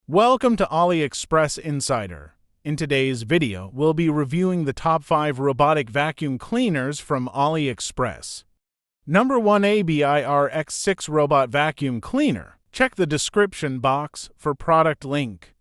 Welcome to AliExpress Insider. In today's video, we'll be reviewing the top 5 robotic vacuum cleaners from AliExpress. Number 1, ABIR X6 Robot Vacuum Cleaner. Check the description box for product link.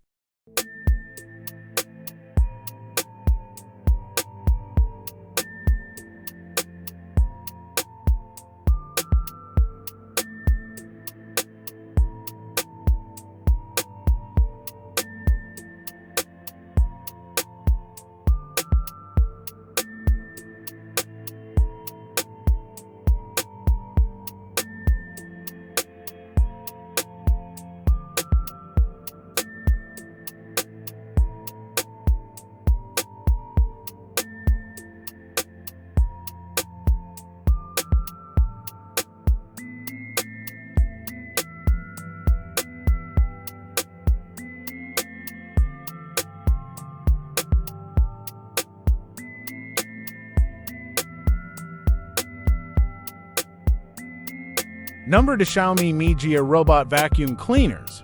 Number 2, Xiaomi Mijia Robot Vacuum Cleaners.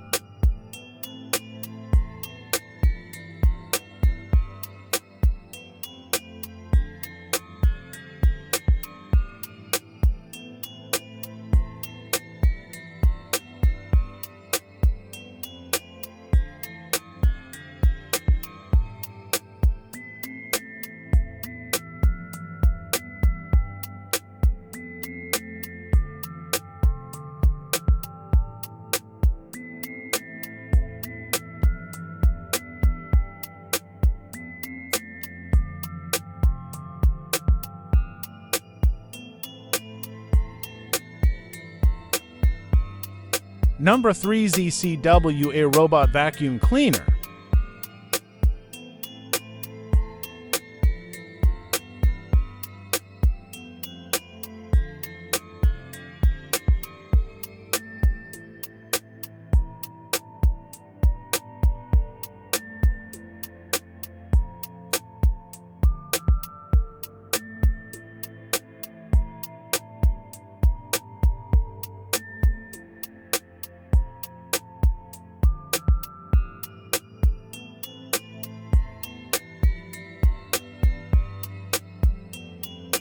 Number 3, ZCWA Robot Vacuum Cleaner.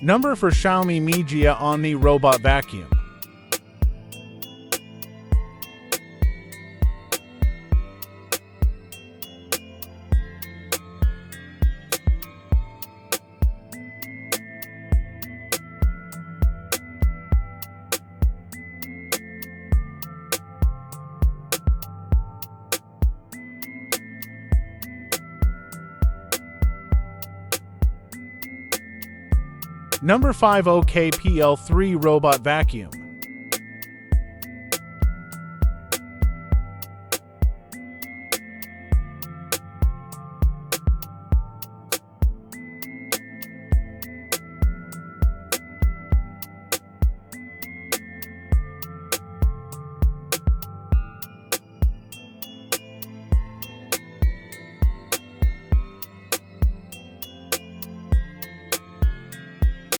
Number 4, Xiaomi Mijia Omni Robot Vacuum. Number 5, OKPL3 Robot Vacuum.